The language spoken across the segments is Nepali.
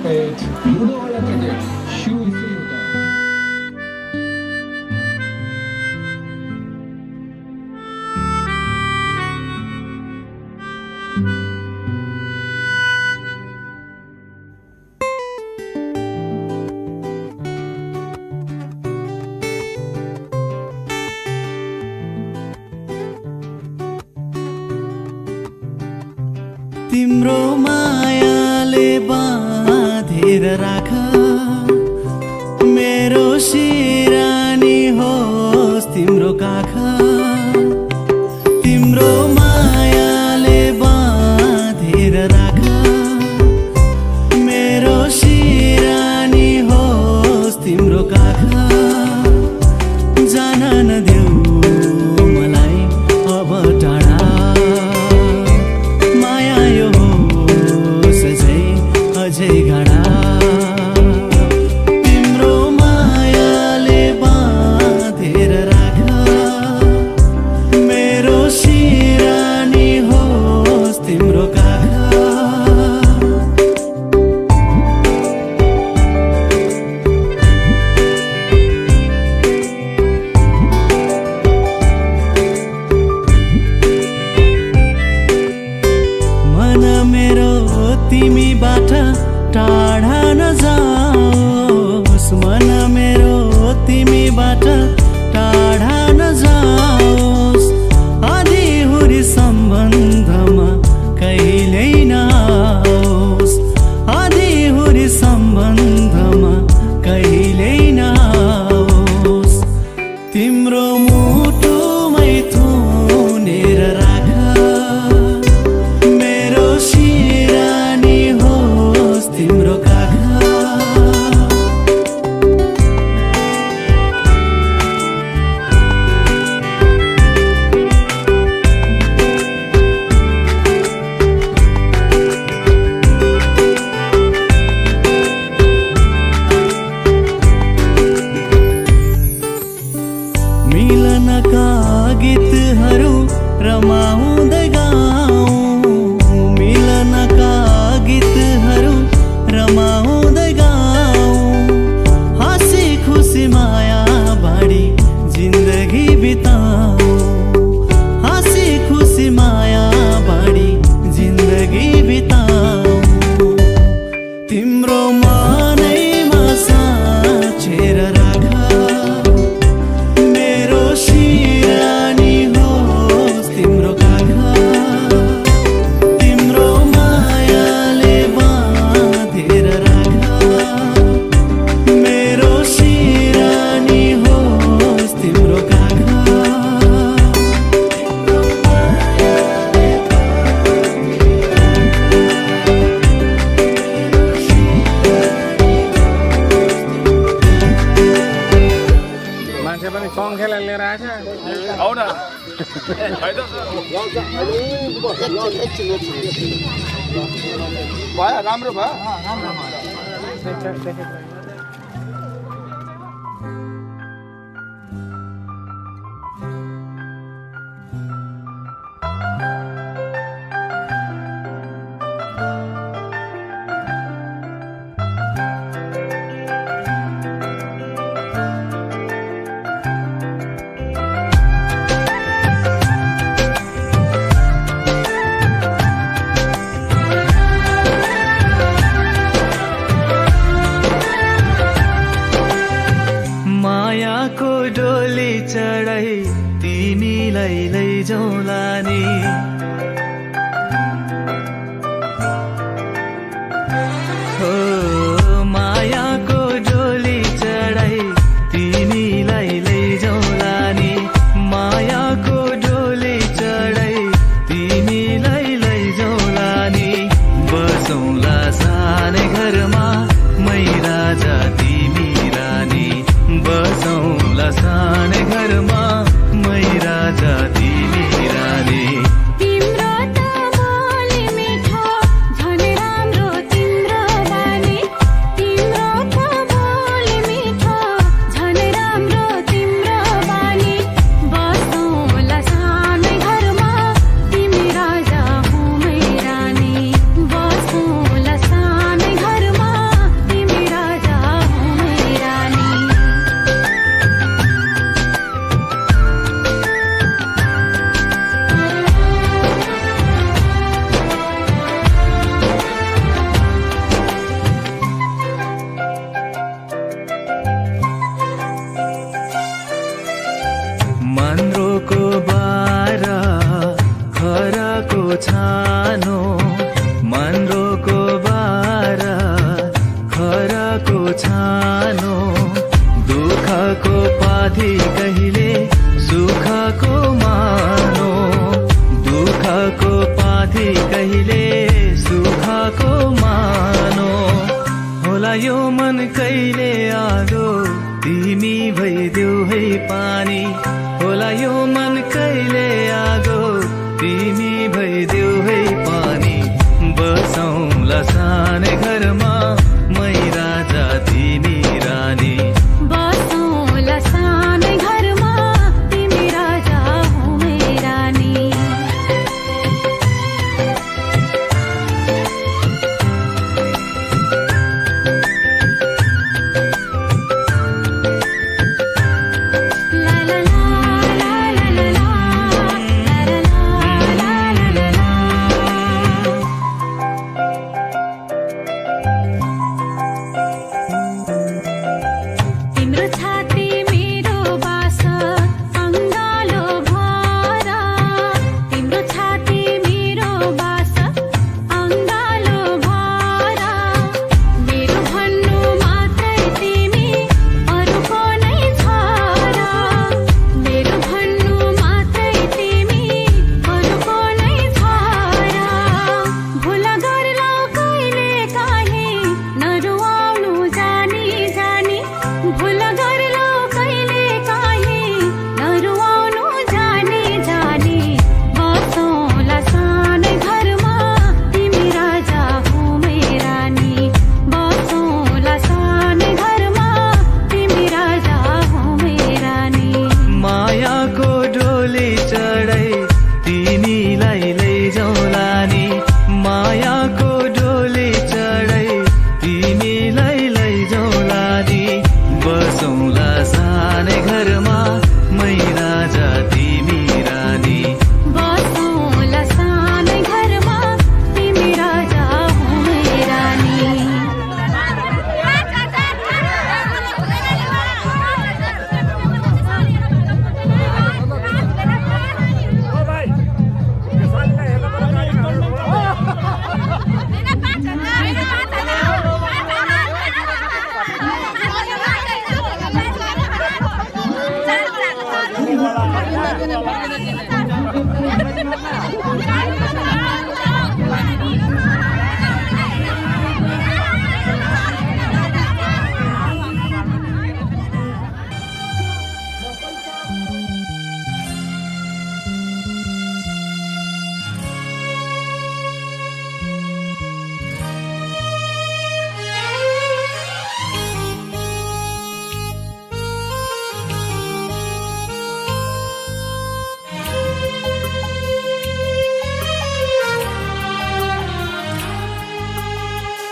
पेट युद्धवाला क्रिकेट सुरु से होता तिम्रो मायाले बाँधेर राख मेरो सिरानी होस् तिम्रो काख तिम्रो मायाले बाँधेर राख मेरो सिरानी होस् तिम्रो काख जान नदेऊ मलाई अब टाढा माया यो होस् अझै गाढा तिम्रो मायाले बाँधेर राख मेरो सिरानी होस् तिम्रो काख तिमीबाट टाढा नजाओस् मन मेरो तिमीबाट टाढा नजाओस् आधीहुरी सम्बन्धमा कहिल्यै नआओस् आधीहुरी सम्बन्धमा कहिल्यै नआओस् तिम्रो मुटुमै थुनेर राख तिम्रो काख मिलनका गीतहरू रमाउँदै गाउँ मिलनका गीतहरू रमाउँदै गाउँ हाँसी खुसी माया बाडी जिन्दगी बिताऊ हाँसी खुसी माया बाडी जिन्दगी बिताऊ तिम्रो मनैमा साँचेर राख मेरो सिरानी होस् तिम्रो काख तिम्रो मायाले बाँधेर राख मेरो सिरानी होस् तिम्रो काख मान्छे पनि सङ्ख्यालाई लिएर आएछ आउ न भयो राम्रो भयो यो मन कहिले आदो तिमी भइदेऊ है पानी होला यो मन कहिले आदो तिमी भइदेऊ है पानी बसौँला सानै घरमा मै राजा तिमी रानी बसौँला सानै घरमा तिमी राजा हो मै रानी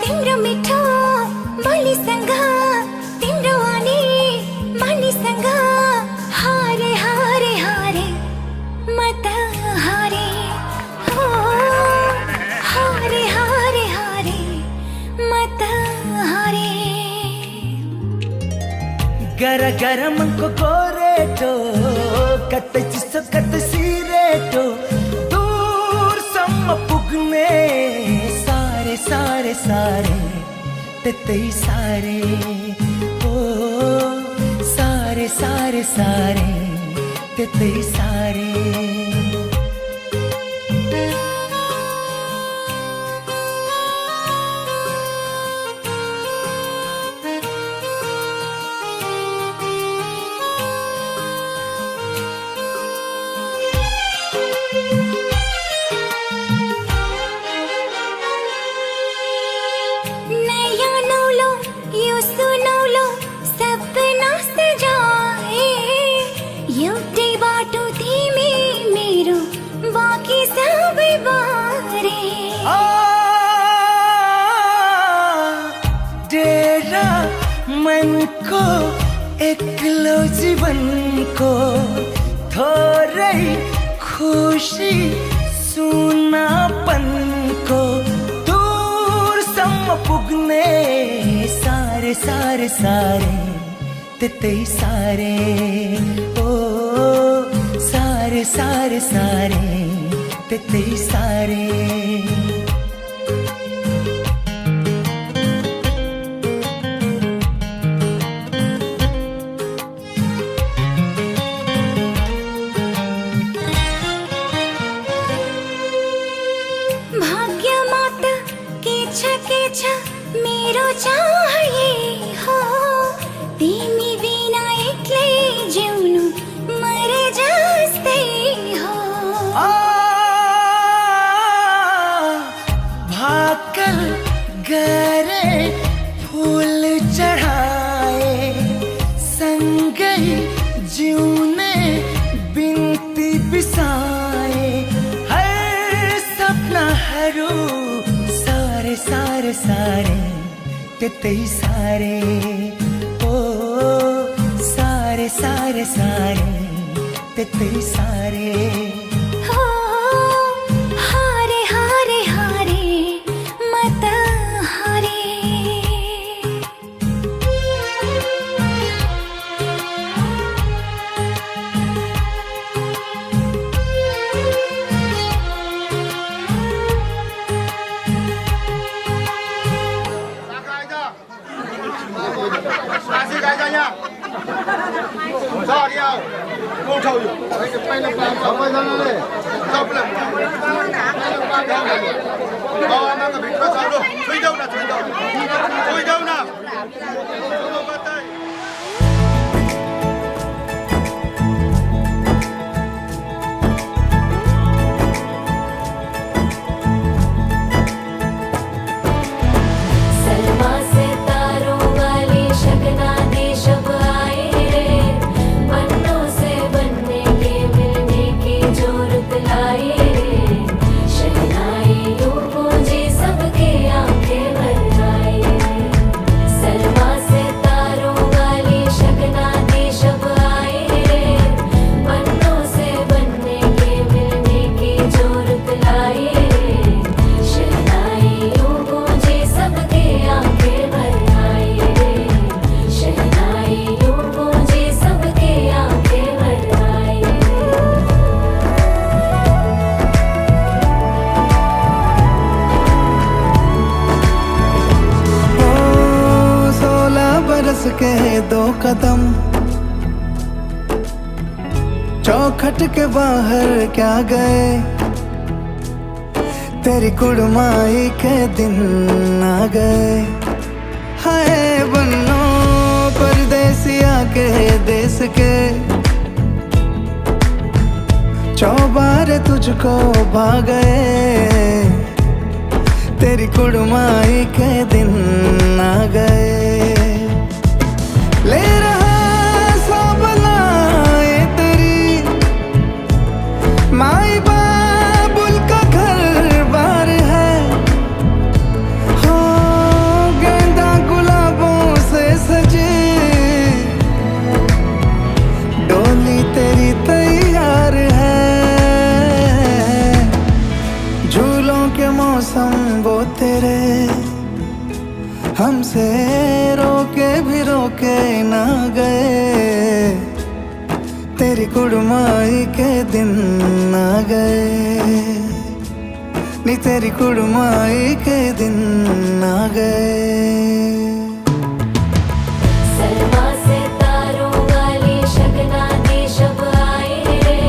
तिम्रो मिठो बोलीसँग तिम्रो आनी मानिसँग हारे हारे हारे म त हारे हो हारे हारे हारे म त हारे गर गरमको गोरेटो कतै चिसो कतै सिरेटो दूरसम्म पुग्ने सारे सारे सारे त्यतै सारे ओ सारे सारे सारे त्यतै सारे मनको एक्लो जीवनको थोरै खुसी सुनापनको दूरसम्म पुग्ने सारे सारे सारे त्यतै सारे ओ सारे सारे सारे त्यतै सारे भाग्यमा त के छ मेरो चाहिए मंगल गरे फूल चढ़ाए, संगई जीवने बिनती बिसाए, हर सपना हरू सारे सारे सारे ते सारे, ओ सारे सारे सारे ते सारे। हो हारे हारे हारे मत हारे। सलमा से तारों वाली शगना दे शब आए रे, बनों से बनने के मिलने की जोरत लाए रे, शहनाई यूं गूंजी सबके आंखें भर आए रे। सलमा से तारों वाली शगना दे शब आए रे, बनों से बनने के मिलने की जोरत लाए रे, शहनाई यूं गूंजी सबके आंखें भर आए रे, शहनाई यूं गूंजी सबके आंखें भर आए रे। ओ 16 बरस के 2 कदम, चौखट के बाहर क्या गए, तेरी कुड़माई के दिन आ गए। हाय बन्नो परदेसिया के देश के, चौबारे तुझको भा गए, तेरी कुड़माई के दिन आ गए। ले रहा सब लाए तेरी माई बाबुल का घर बार है, हो गेंदा गुलाबों से सजी डोली तेरी तैयार है। झूलों के मौसम वो तेरे, हमसे रोके भी रोके ना गए, तेरी कुड़माई के दिन आ गए, नी तेरी कुड़माई के दिन आ गए। सलमा से तारों वाली शगना दे शब आए रे,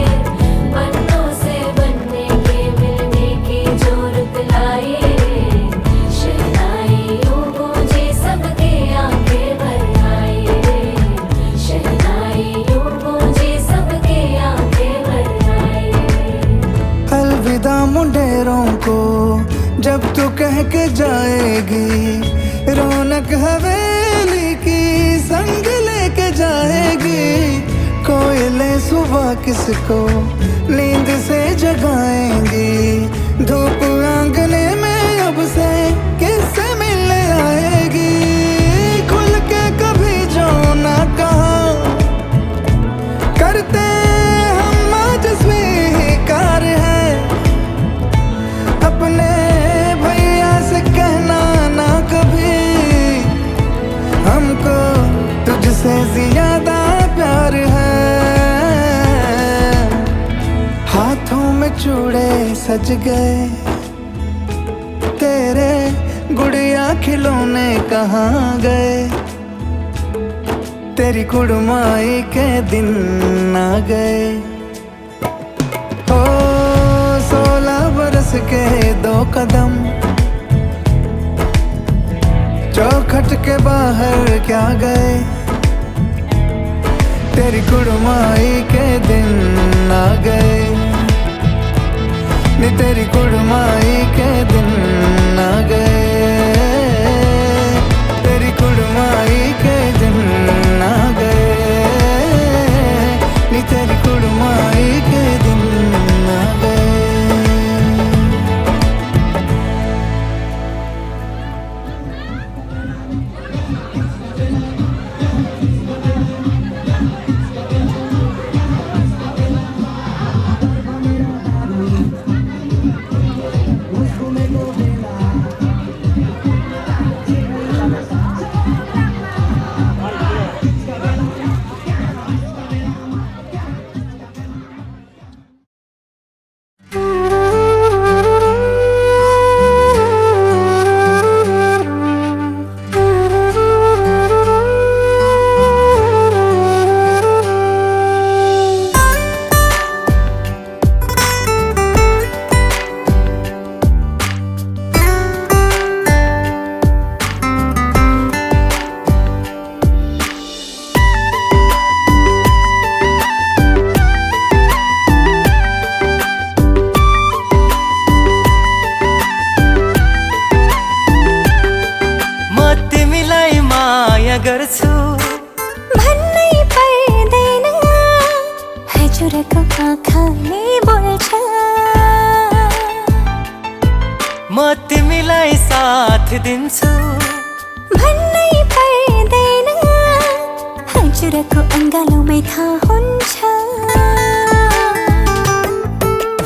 बनों से बनने के मिलने की जोरत लाए रे, शहनाई यूं गूंजी सबके आंखें भर आए रे, शहनाई यूं गूंजी सबके आंखें भर आए रे। अलविदा मुंडेरों को जब तू कह के जाएगी, रौनक हवेली की संग लेके जाएगी। कोयले सुबह किसको नींद से जगाएंगी, धूप आंगने में अब से किससे मिलने आएगी। खुल के कभी जो ना कहा करते हम आज स्वीकार है, अपने भैया से कहना ना कभी, हमको तुझसे ज्यादा प्यार है। हाथों में चूड़े सज गए, तेरे गुड़िया खिलौने कहाँ गए, तेरी कुड़माई के दिन आ गए। ओ 16 बरस के 2 कदम, चौखट के बाहर क्या गए, तेरी कुड़माई के दिन आ गए, नी तेरी कुड़माई के दिन आ गए। साथ दिन्छु भन्नै पर्दैन हजुरको अङ्गालोमै थाहा हुन्छ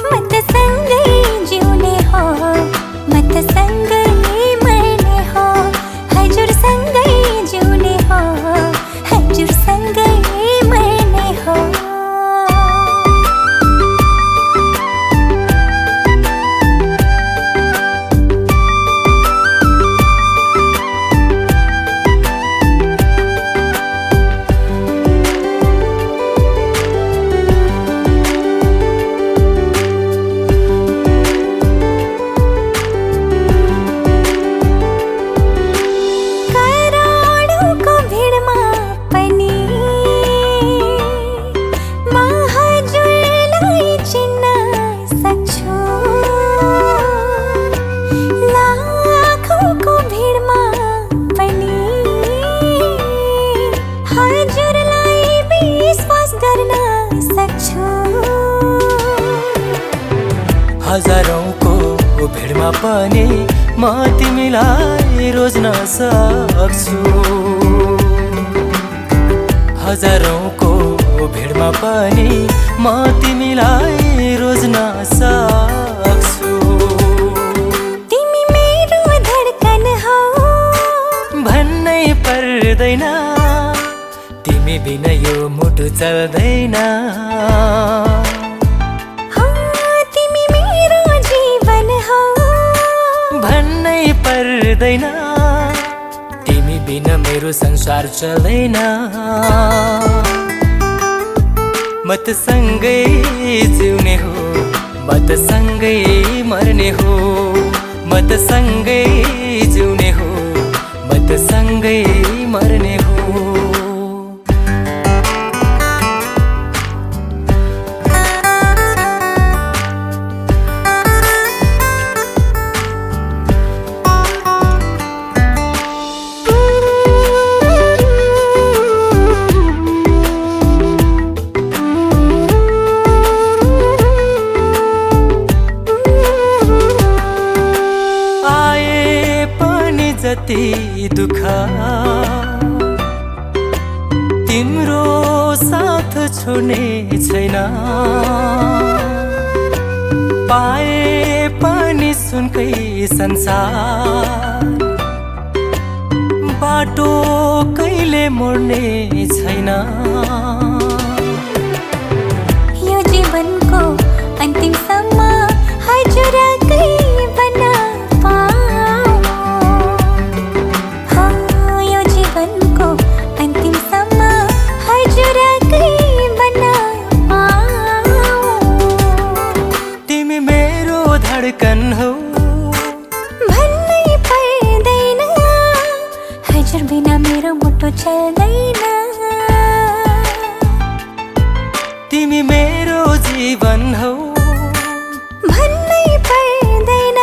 म त सँगै जिउने हो म त सँगै मर्ने हो हजुरसँगै जिउने हो हजुरसँगै मर्ने हो हजारौंको भिडमा पनि म तिमीलाई रोज्न सक्छु हजारौंको भिडमा पनि म तिमीलाई रोज्न सक्छु तिमी मेरो धडकन हौ भन्नै पर्दैन तिमी बिना यो मुटु चल्दैन भन्नै पर्दैन तिमी बिना मेरो संसार चल्दैन म त सँगै जिउने हो म त सँगै मर्ने हो म त सँगै जिउने हो म त सँगै मर्ने हो जति दुःख तिम्रो साथ छोड्ने छैन पाए पनि सुनकै संसार बाटो कहिले मोड्ने छैन यो जीवनको अन्तिमसम्म हजुरकै बन्न धडकन हौ भन्नै पर्दैन हजुर बिना मेरो मुटु चल्दैन तिमी मेरो जीवन हौ भन्नै पर्दैन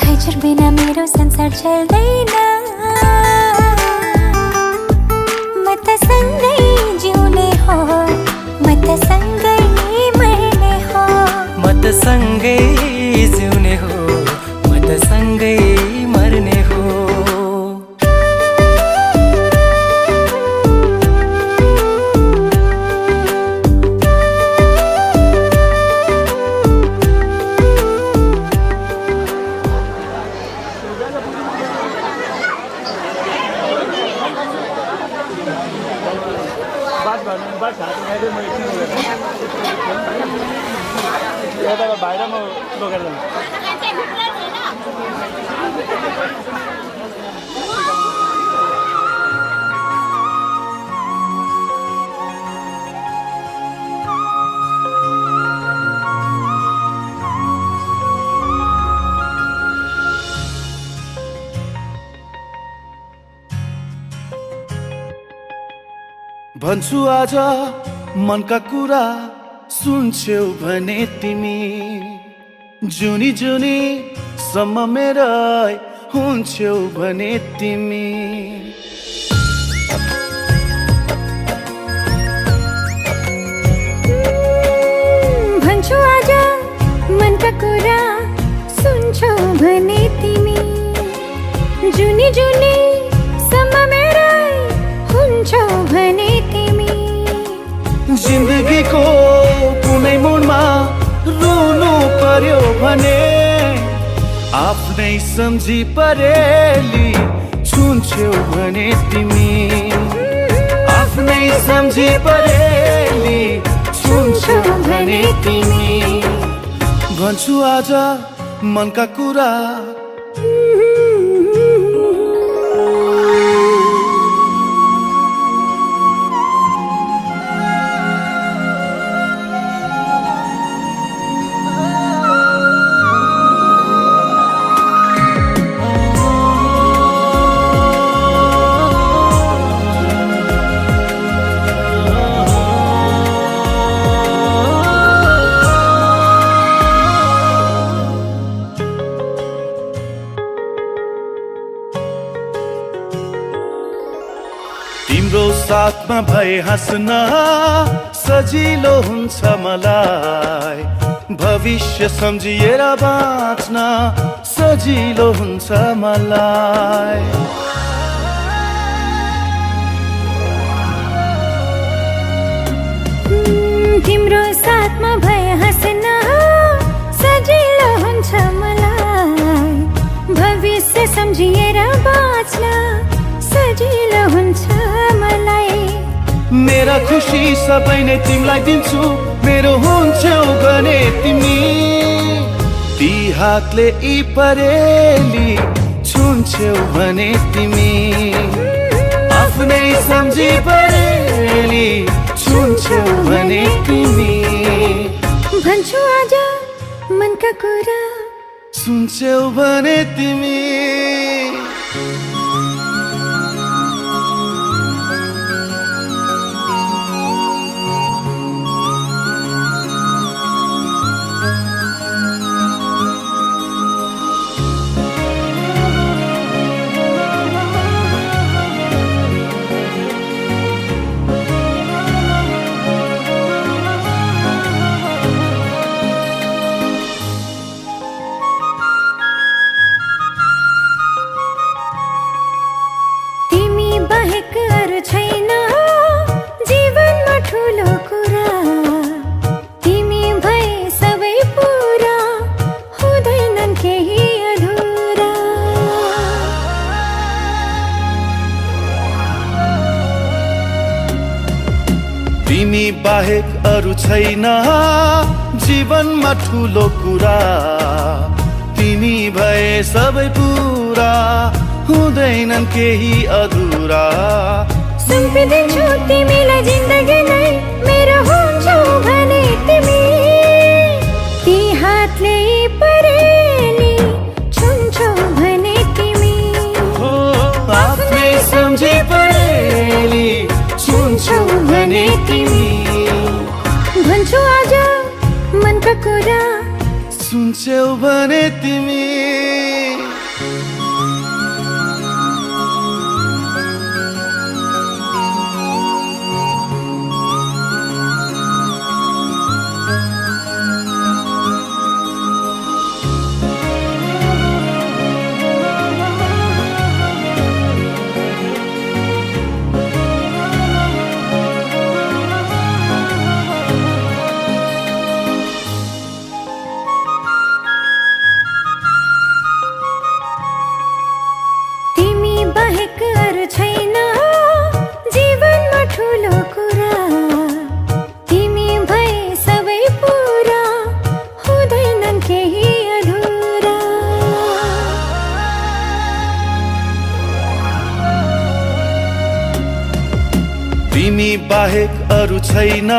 हजुर बिना मेरो संसार चल्दैन म त सँगै जिउने हो म त सँगै मर्ने हो म त सँगै जिउने हो म त सँगै मर्ने हो भाइ र म लोकेर जानु भन्छु आज मनका कुरा सुन्छौ भने तिमी जुनी जुनी सम्म मेरा हुन्छौ भने तिमी भन्छु आज मनका कुरा सुन्छौ भने तिमी भने आफ्नै सम्झी परेली छुन्छौ भने तिमी आफ्नै सम्झी परेली छुन्छौ भने तिमी भन्छु आज मनका कुरा तिम्रो साथमा भए हाँस्न सजिलो हुन्छ मलाई भविष्य सम्झिएर बाँच्न सजिलो हुन्छ मलाई तिम्रो साथमा भए हाँस्न सजिलो हुन्छ मलाई भविष्य सम्झिएर बाँच्न सजिलो हुन्छ मलाई मेरा खुसी सबै नै तिमीलाई दिन्छु मेरो हुन्छौ भने तिमी ती हातले यी परेली छुन्छौ भने तिमी आफ्नै सम्झी परेली छुन्छौ भने तिमी भन्छु आज मनका कुरा सुन्छौ भने तिमी छैन जीवनमा ठुलो कुरा तिमी भए सबै पुरा हुँदैनन् केही अधुरा तिमी बाहेक अरू छैन जीवनमा ठुलो कुरा तिमी भए सबै पुरा हुँदैनन् केही अधुरा सुम्पिदिन्छु तिमीलाई जिन्दगी नै मेरो हुन्छौ भने तिमी ती हातले परेली छुन्छौ भने तिमी आफ्नै सम्झी परेली छुन्छौ भने तिमी भन्छु आज मनका कुरा सुन्छौ भने तिमी छैन जीवनमा ठुलो कुरा तिमी भए सबै पुरा हुँदैनन् केही अधुरा तिमी बाहेक अरू छैन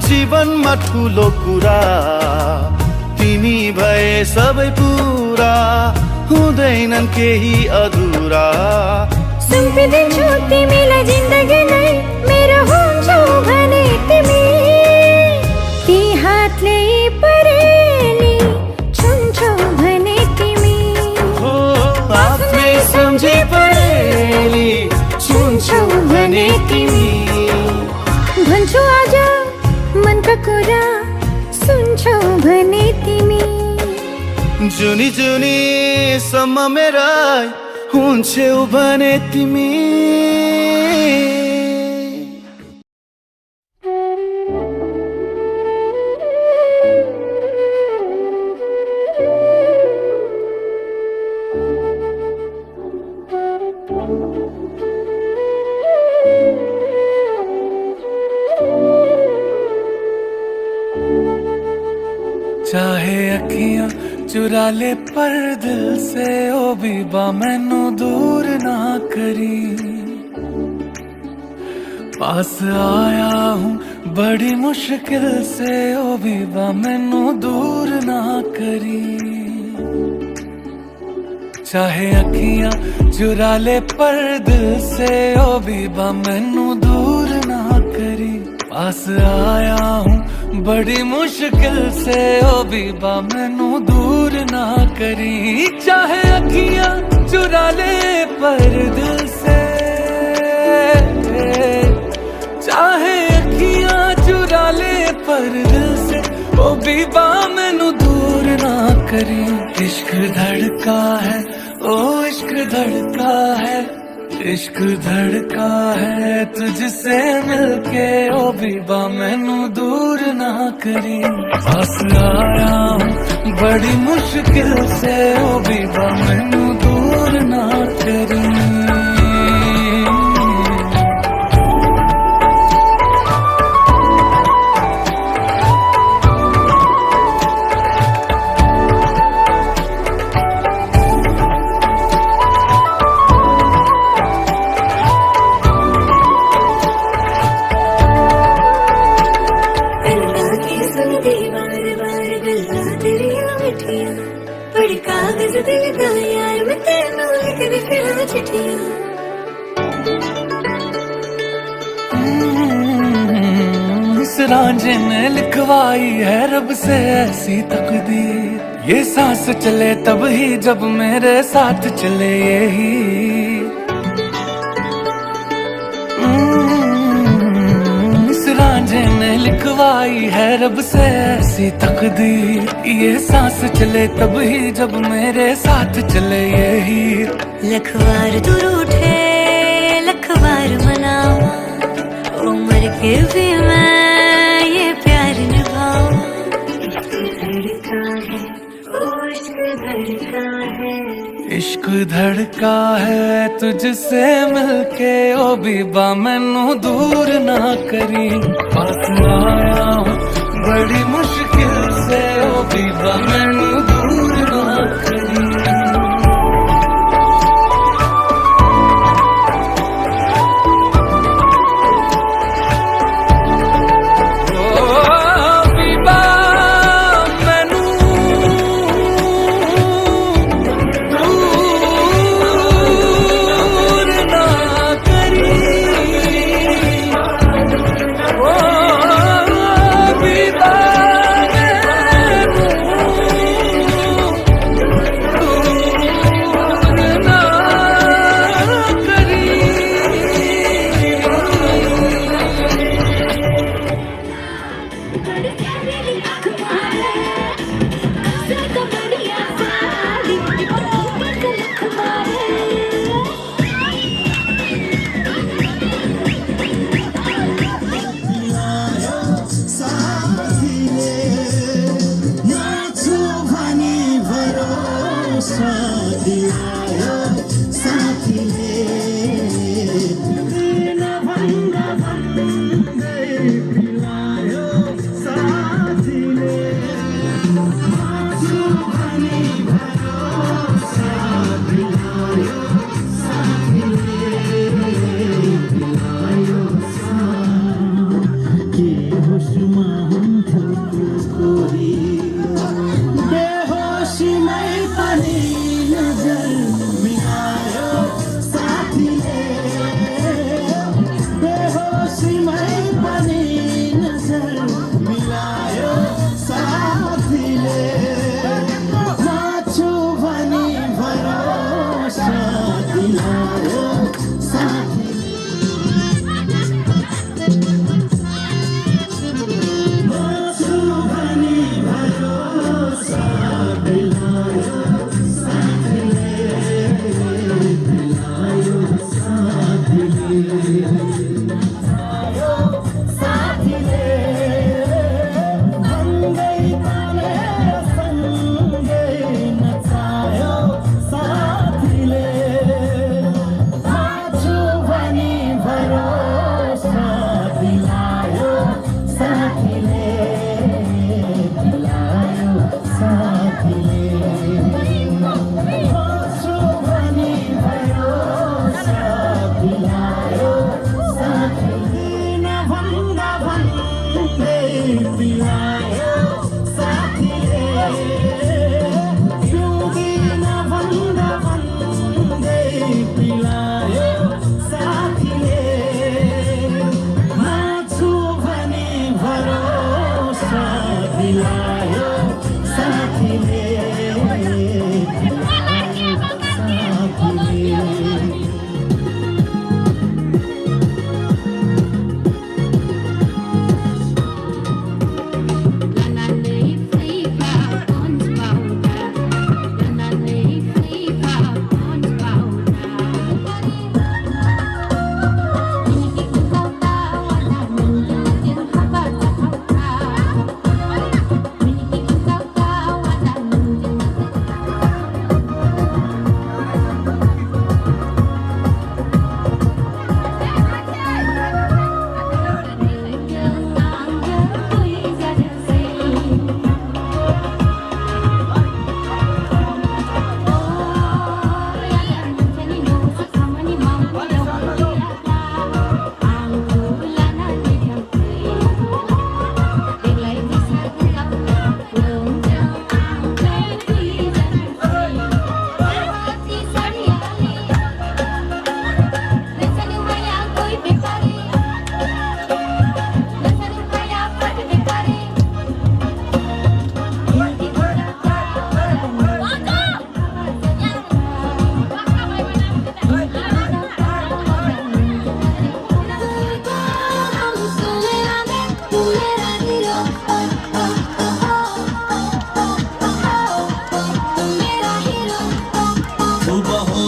जीवनमा ठुलो कुरा तिमी भए सबै पुरा हुँदैनन् केही अधुरा सुम्पिदिन्छु तिमीलाई जिन्दगी नै मेरो हुन्छौ भने तिमी ती हातले परेली छुन्छौ भने तिमी आफ्नै सम्झी परेली छुन्छौ भने तिमी भन्छु आज मनका कुरा सुन्छौ भने तिमी जुनी जुनी सम्म मेरा हुन्छौ भने तिमी चुरा ले पर दिल से ओ बीबा मैनू दूर ना करी पास आया हूँ बड़ी मुश्किल से ओ बीबा मैनू दूर ना करी चाहे अखियां चुरा ले पर दिल से ओ बीबा मैनू दूर ना करी पास आया हूँ बड़ी मुश्किल से ओ बीबा मैनू दूर ना करी चाहे अखियां चुरा ले पर दिल से चाहे अखियां चुरा ले पर दिल से ओ बीबा मैनू दूर ना करी इश्क धड़का है ओ इश्क धड़का है इश्क धड़का है तुझसे मिलके ओ बीबा मैनू दूर ना करी पास आया हूँ बड़ी मुश्किल से ओ बीबा मैनू दूर ना करी बड़ी कागज दे यार मैं तेनू लिख दे फिर चिट्ठियां इस रांझे ने लिखवाई है रब से ऐसी तकदीर ये सांस चले तब ही जब मेरे साथ चले यही रांझे ने लिखवाई है रब से ऐसी तकदीर ये सांस चले तब ही जब मेरे साथ चले यही लखवार तू रूठे लखवार मनावा उम्र के भी मैं ये प्यार निभाऊं इश्क धड़का है तुझसे मिलके ओ बीबा मैनू दूर ना करी पास आया हूँ बड़ी मुश्किल से ओ बीबा मैनू दूर ना करी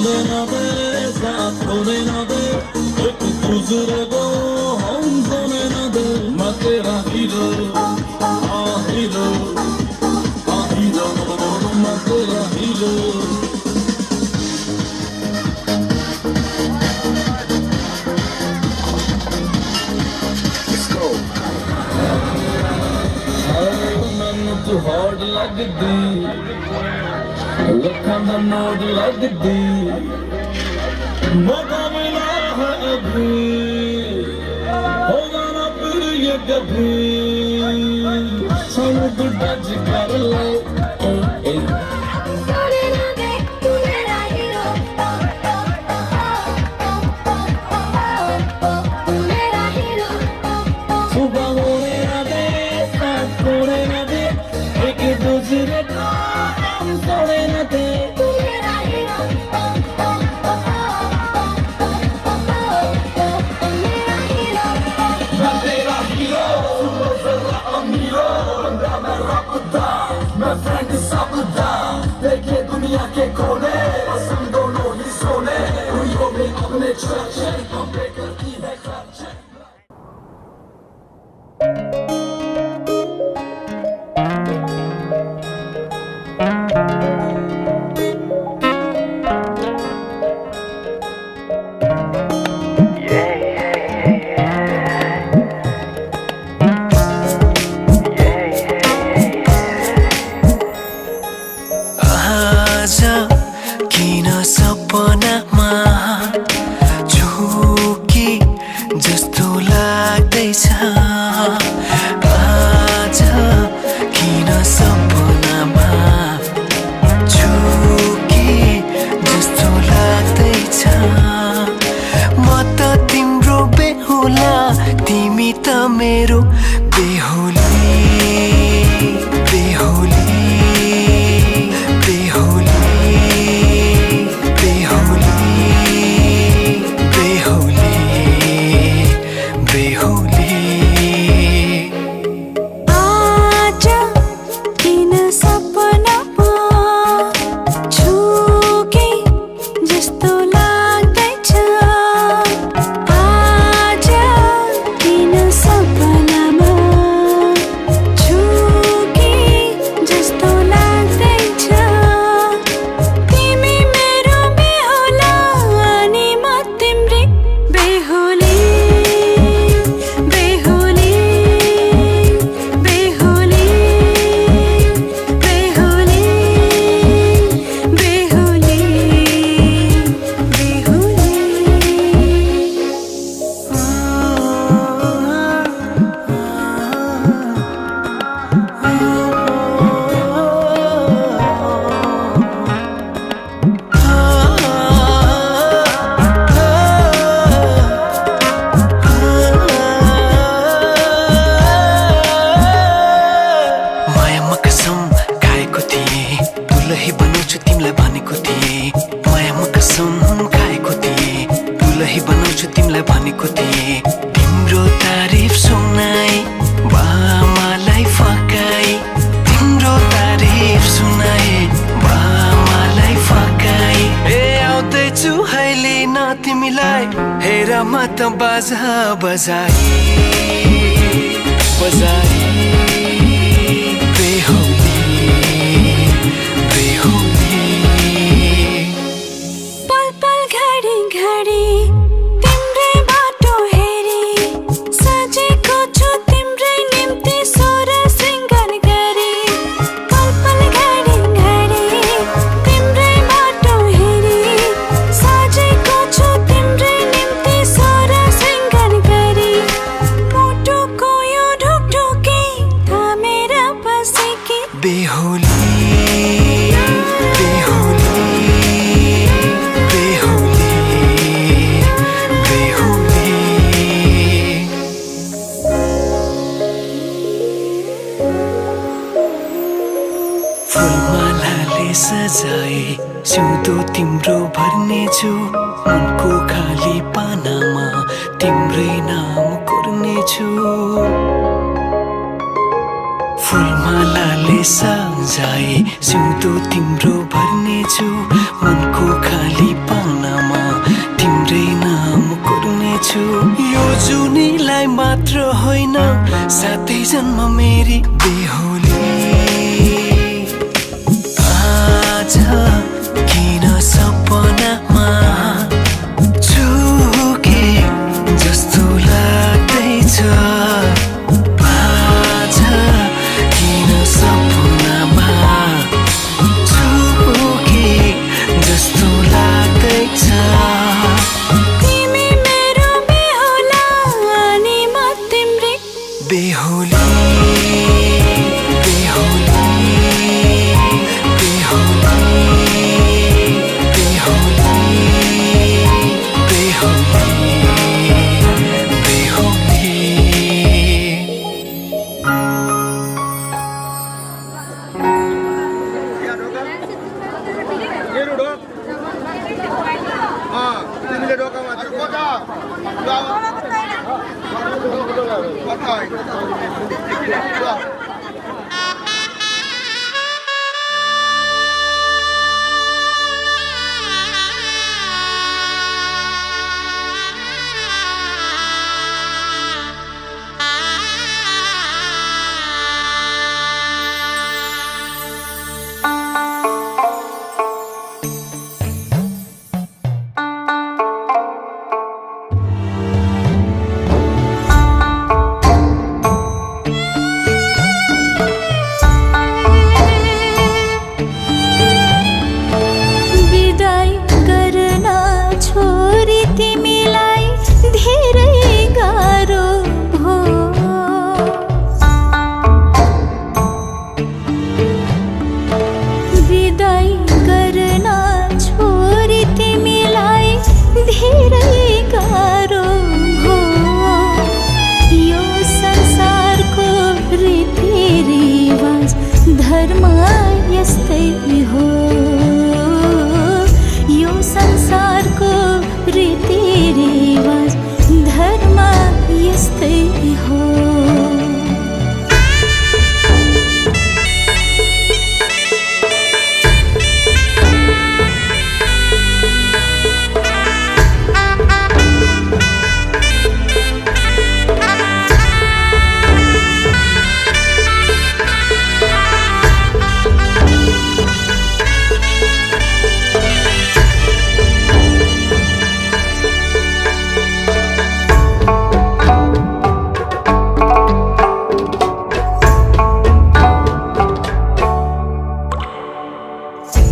होने न दे साथ होने न दे एक दूसरे को हम होने न दे मैं तेरा हीरो हीरो हीरो मैं तेरा हीरो तू हॉट लगदी लखां दा नोट लगदी मौका मिला है अभी होगा ना फिर ये कभी सानू तू टच कर ले सोने ना दे तू मेरा हीरो तू मेरा हीरो सुबह होने ना दे साथ होने ना दे एक दूसरे को हम सोने न दे तू मेरा हीरो मेरा हीरो मैं तेरा हीरो जरा अमीरो बंदा मैं रबता मैं फ्रेंड सबदा देखे दुनिया के कोने पसंद दोनों ही सोने दुनिया में अपने चर्चे हम पे करती है खर्चे आज किन सपनामा झुकी जस्तो लाग्दैछ आज किन सपनामा झुकी जस्तो लाग्दैछ म त तिम्रो बेहुला तिमी त मेरो बेहुली बेहुली बेहुली बेहुली बेहुली आज किन सपनामा झुके जस्तो लाग्दैछ आज किन सपनामा झुके जस्तो लाग्दैछ तिमी मेरो बेहुला अनि म तिम्रै बेहुली बेहुली बेहुली बेहुली बेहुली मायामा कसम खाएको थिएँ दुलही बनाउँछु तिमीलाई भनेको थिएँ मायामा कसम खाएको थिएँ दुलही बनाउँछु तिमीलाई भनेको थिएँ तिम्रो तारिफ सुनाई बामालाई फकाई तिम्रो तारिफ सुनाई बामालाई फकाई ए आउँदैछु अहिले न तिमीलाई हेर म त बाजा बजाई बजाई बेहुली बेहुली पल पल घडी घडी तिम्रै बाटो हेरी सजेको छु तिम्रै निम्ति सोर श्रृङ्गार गरी पल पल घडी घडी तिम्रै बाटो हेरी सजेको छु तिम्रै निम्ति सोर श्रृङ्गार गरी मुटुको यो ढुकढुकी थामेर बसेकी बेहुली बेहुली बेहुली बेहुली फुलमालाले सजाए सिउँदो तिम्रो भर्नेछु मनको खाली पानामा तिम्रै नाम कोर्नेछु फुलमालाले फुलले सजाए जिउँदो तिम्रो भर्नेछु मनको खाली पानामा तिम्रै नाम कोर्नेछु यो जुनीलाई मात्र होइन साथै जन्म मेरी बेहुली आज किन सपनामा चुके जस्तो लाग्दैछ आज किन सपनामा चुके जस्तो लाग्दैछ तिमी मेरो बेहुला अनि म तिम्रै बेहुली बेहुली बेहुली बेहुली बेहुली तिमीले ढोकामा विदाई गर्न छोरी तिमीलाई धेरै गाह्रो भो विदाई गर्न छोरी तिमीलाई धेरै गाह्रो भो यो संसारको रीतिरिवाज धर्म यस्तै हो यो संसारको रीतिरिवाज धर्म यस्तै हो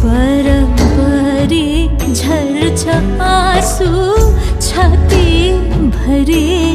परम्परी झर्छ आँसु छाती भरि